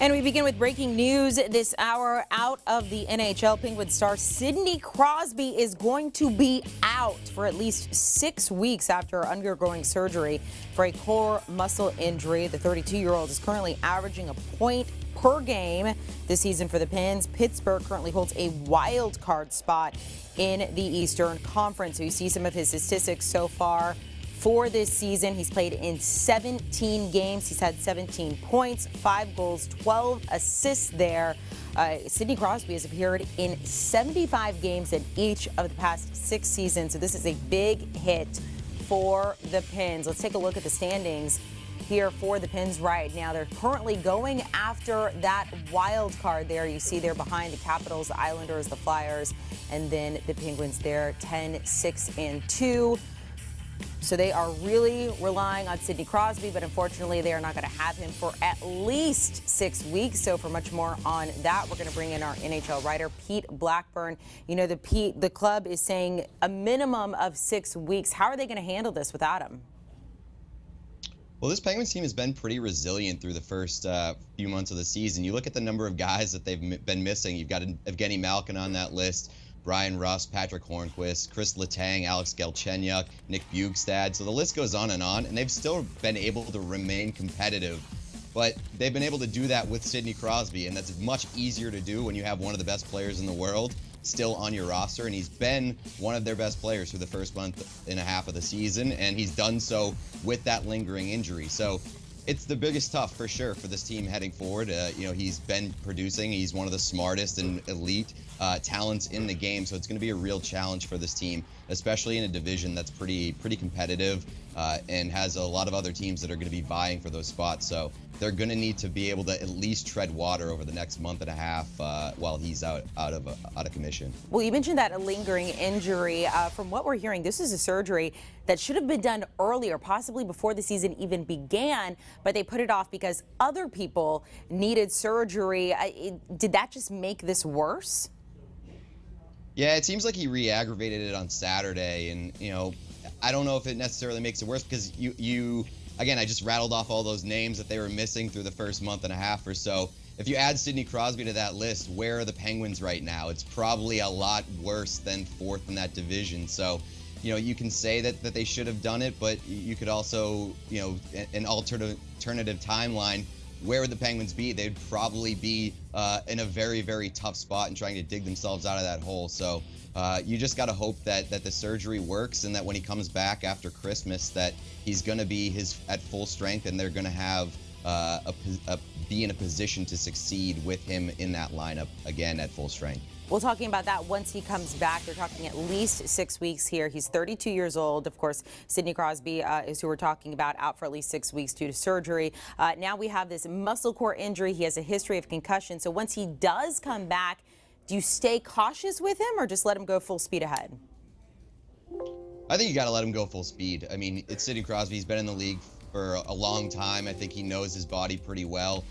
And we begin with breaking news this hour. Out of the NHL, Penguins star Sidney Crosby is going to be out for at least 6 weeks after undergoing surgery for a core muscle injury. The 32-year-old is currently averaging a point per game this season for the Pens. Pittsburgh currently holds a wild card spot in the Eastern Conference. So you see some of his statistics so far. For this season, he's played in 17 games. He's had 17 points, 5 goals, 12 assists there. Sidney Crosby has appeared in 75 games in each of the past 6 seasons. So this is a big hit for the Pens. Let's take a look at the standings here for the Pens right now. They're currently going after that wild card there. You see there behind the Capitals, the Islanders, the Flyers, and then the Penguins there, 10-6-2. So they are really relying on Sidney Crosby, but unfortunately they are not going to have him for at least 6 weeks. So for much more on that, we're going to bring in our NHL writer, Pete Blackburn. You know, the club is saying a minimum of 6 weeks. How are they going to handle this without him? Well, this Penguins team has been pretty resilient through the first few months of the season. You look at the number of guys that they've been missing. You've got Evgeny Malkin on that list, Brian Rust, Patrick Hornquist, Chris Letang, Alex Galchenyuk, Nick Bjugstad. So the list goes on, and they've still been able to remain competitive. But they've been able to do that with Sidney Crosby, and that's much easier to do when you have one of the best players in the world still on your roster. And he's been one of their best players through the first month and a half of the season, and he's done so with that lingering injury. So it's the biggest tough for sure for this team heading forward. You know, he's been producing. He's one of the smartest and elite talents in the game. So it's going to be a real challenge for this team, especially in a division that's pretty competitive and has a lot of other teams that are going to be vying for those spots. So they're going to need to be able to at least tread water over the next month and a half while he's out of commission. Well, you mentioned that a lingering injury. From what we're hearing, this is a surgery that should have been done earlier, possibly before the season even began, but they put it off because other people needed surgery. Did that just make this worse? Yeah, it seems like he re-aggravated it on Saturday, and you know, I don't know if it necessarily makes it worse because you again, I just rattled off all those names that they were missing through the first month and a half or so. If you add Sidney Crosby to that list, where are the Penguins right now? It's probably a lot worse than fourth in that division. So, you know, you can say that they should have done it, but you could also, you know, an alternative timeline. Where would the Penguins be? They'd probably be in a very, very tough spot and trying to dig themselves out of that hole. So you just got to hope that the surgery works and that when he comes back after Christmas that he's going to be at full strength and they're going to have be in a position to succeed with him in that lineup again at full strength. Well, talking about that, once he comes back, they're talking at least 6 weeks here. He's 32 years old. Of course, Sidney Crosby is who we're talking about, out for at least 6 weeks due to surgery. Now we have this muscle core injury. He has a history of concussion. So once he does come back, do you stay cautious with him or just let him go full speed ahead? I think you got to let him go full speed. I mean, it's Sidney Crosby. He's been in the league for a long time. I think he knows his body pretty well.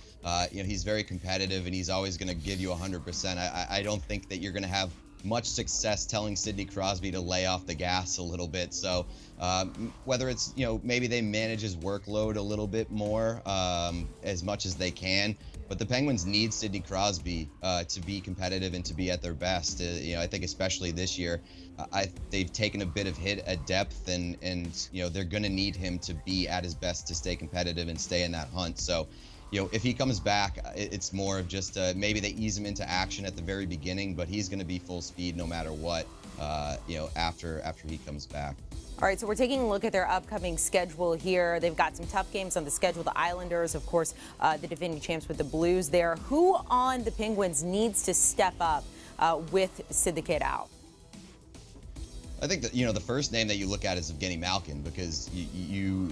You know, he's very competitive and he's always going to give you 100%. I don't think that you're going to have much success telling Sidney Crosby to lay off the gas a little bit. So whether it's, you know, maybe they manage his workload a little bit more as much as they can. But the Penguins need Sidney Crosby to be competitive and to be at their best. You know, I think especially this year, they've taken a bit of hit at depth, and you know they're going to need him to be at his best to stay competitive and stay in that hunt. So, you know, if he comes back, it's more of just maybe they ease him into action at the very beginning, but he's going to be full speed no matter what. You know, after he comes back. All right, so we're taking a look at their upcoming schedule here. They've got some tough games on the schedule. The Islanders, of course, the defending champs with the Blues there. Who on the Penguins needs to step up with Sid the Kid out? I think that, you know, the first name that you look at is Evgeny Malkin, because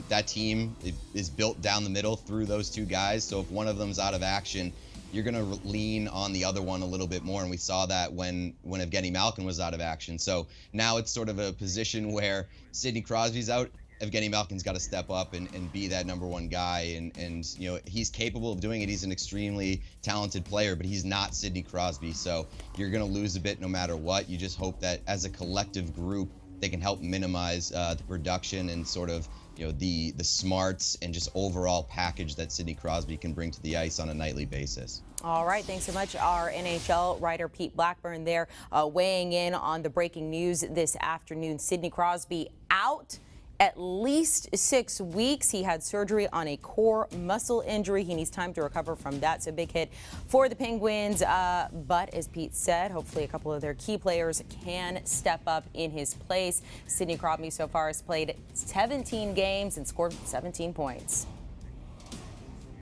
that team is built down the middle through those two guys. So if one of them's out of action, you're going to lean on the other one a little bit more. And we saw that when Evgeny Malkin was out of action. So now it's sort of a position where Sidney Crosby's out. Evgeny Malkin's got to step up and be that number one guy. And you know, he's capable of doing it. He's an extremely talented player, but he's not Sidney Crosby. So you're going to lose a bit no matter what. You just hope that as a collective group, they can help minimize the production and sort of the smarts and just overall package that Sidney Crosby can bring to the ice on a nightly basis. All right, thanks so much. Our NHL writer Pete Blackburn there weighing in on the breaking news this afternoon. Sidney Crosby out at least 6 weeks. He had surgery on a core muscle injury. He needs time to recover from that. So big hit for the Penguins. But as Pete said, hopefully a couple of their key players can step up in his place. Sidney Crosby so far has played 17 games and scored 17 points.